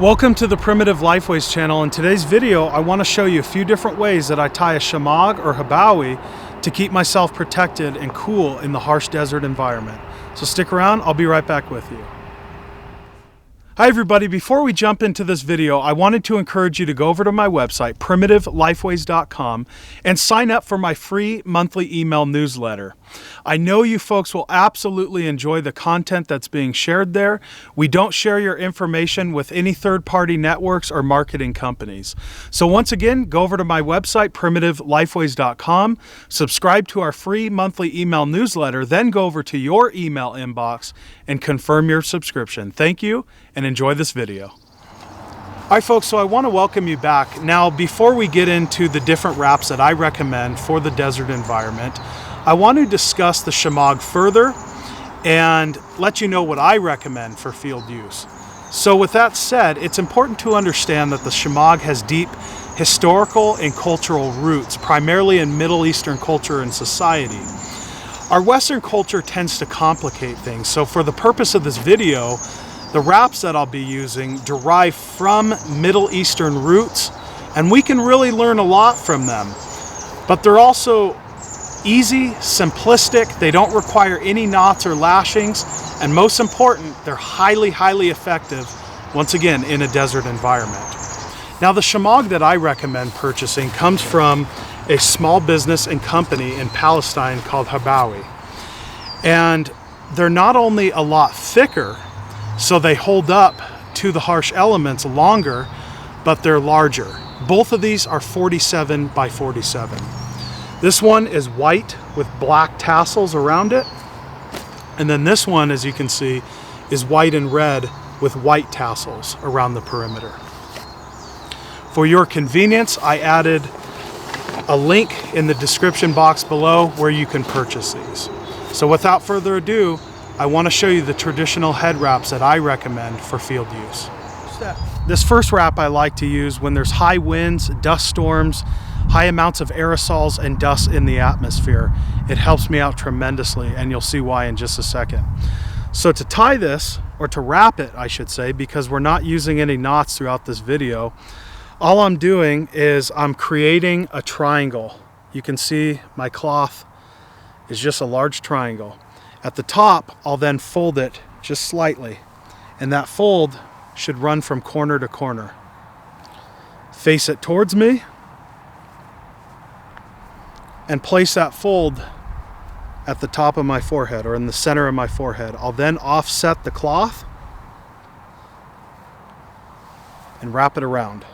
Welcome to the Primitive Lifeways channel. In today's video, I want to show you a few different ways that I tie a Shemagh or Habawi to keep myself protected and cool in the harsh desert environment. So stick around, I'll be right back with you. Hi everybody, before we jump into this video, I wanted to encourage you to go over to my website, primitiveliFways.com, and sign up for my free monthly email newsletter. I know you folks will absolutely enjoy the content that's being shared there. We don't share your information with any third-party networks or marketing companies. So once again, go over to my website, primitiveliFways.com, subscribe to our free monthly email newsletter, then go over to your email inbox and confirm your subscription. Thank you and enjoy this video. All right folks, so I want to welcome you back. Now, before we get into the different wraps that I recommend for the desert environment, I want to discuss the Shemagh further and let you know what I recommend for field use. So with that said, it's important to understand that the Shemagh has deep historical and cultural roots, primarily in Middle Eastern culture and society. Our Western culture tends to complicate things, so for the purpose of this video, the wraps that I'll be using derive from Middle Eastern roots, and we can really learn a lot from them. But they're also easy, simplistic, they don't require any knots or lashings, and most important, they're highly effective, once again, in a desert environment. Now, the Shemagh that I recommend purchasing comes from a small business and company in Palestine called Habawi. And they're not only a lot thicker, so they hold up to the harsh elements longer, but they're larger. Both of these are 47 by 47. This one is white with black tassels around it. And then this one, as you can see, is white and red with white tassels around the perimeter. For your convenience, I added a link in the description box below where you can purchase these. So without further ado, I want to show you the traditional head wraps that I recommend for field use. This first wrap I like to use when there's high winds, dust storms, high amounts of aerosols and dust in the atmosphere. It helps me out tremendously, and you'll see why in just a second. So to tie this, or to wrap it I should say, because we're not using any knots throughout this video, all I'm doing is I'm creating a triangle. You can see my cloth is just a large triangle. At the top, I'll then fold it just slightly, and that fold should run from corner to corner. Face it towards me, and place that fold at the top of my forehead, or in the center of my forehead. I'll then offset the cloth and wrap it around.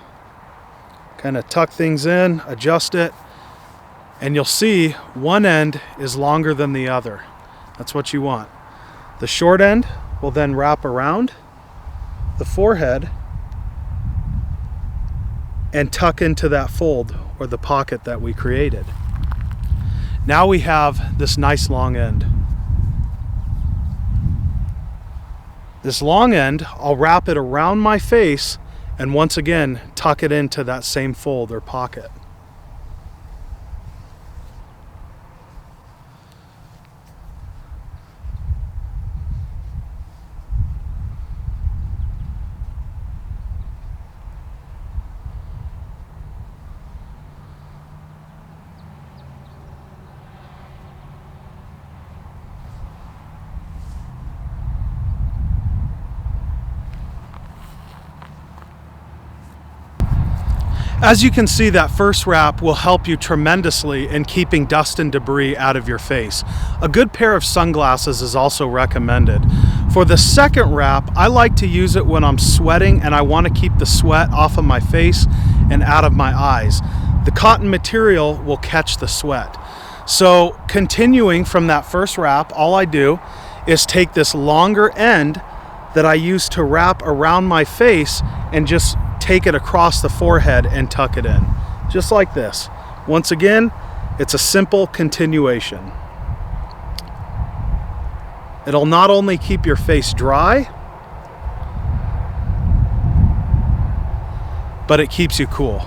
Kind of tuck things in, adjust it, and you'll see one end is longer than the other. That's what you want. The short end will then wrap around the forehead and tuck into that fold or the pocket that we created. Now we have this nice long end. This long end, I'll wrap it around my face and once again tuck it into that same fold or pocket. As you can see, that first wrap will help you tremendously in keeping dust and debris out of your face. A good pair of sunglasses is also recommended. For the second wrap, I like to use it when I'm sweating and I want to keep the sweat off of my face and out of my eyes. The cotton material will catch the sweat. So continuing from that first wrap, all I do is take this longer end that I use to wrap around my face and just take it across the forehead and tuck it in, just like this. Once again, it's a simple continuation. It'll not only keep your face dry, but it keeps you cool.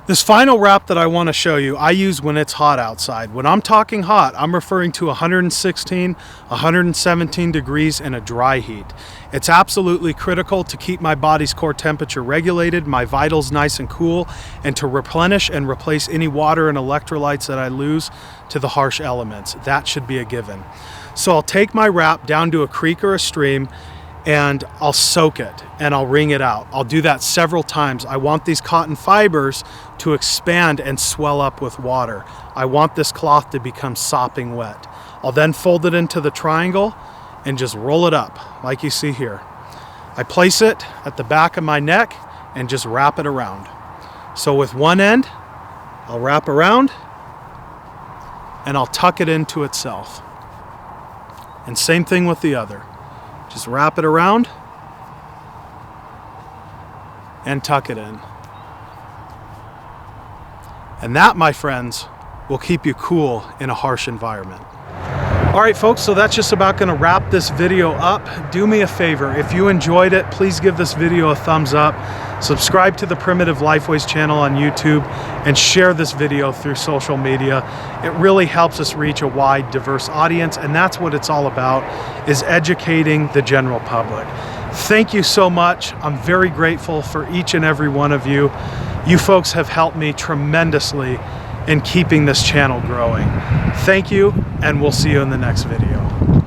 This final wrap that I want to show you, I use when it's hot outside. When I'm talking hot, I'm referring to 116, 117 degrees in a dry heat. It's absolutely critical to keep my body's core temperature regulated, my vitals nice and cool, and to replenish and replace any water and electrolytes that I lose to the harsh elements. That should be a given. So I'll take my wrap down to a creek or a stream, and I'll soak it and I'll wring it out. I'll do that several times. I want these cotton fibers to expand and swell up with water. I want this cloth to become sopping wet. I'll then fold it into the triangle and just roll it up like you see here. I place it at the back of my neck and just wrap it around. So with one end, I'll wrap around and I'll tuck it into itself. And same thing with the other. Just wrap it around and tuck it in. And that, my friends, will keep you cool in a harsh environment. All right, folks, so that's just about going to wrap this video up. Do me a favor, if you enjoyed it, please give this video a thumbs up, subscribe to the Primitive Lifeways channel on YouTube, and share this video through social media. It really helps us reach a wide, diverse audience, and that's what it's all about, is educating the general public. Thank you so much. I'm very grateful for each and every one of you. You folks have helped me tremendously in keeping this channel growing. Thank you, and we'll see you in the next video.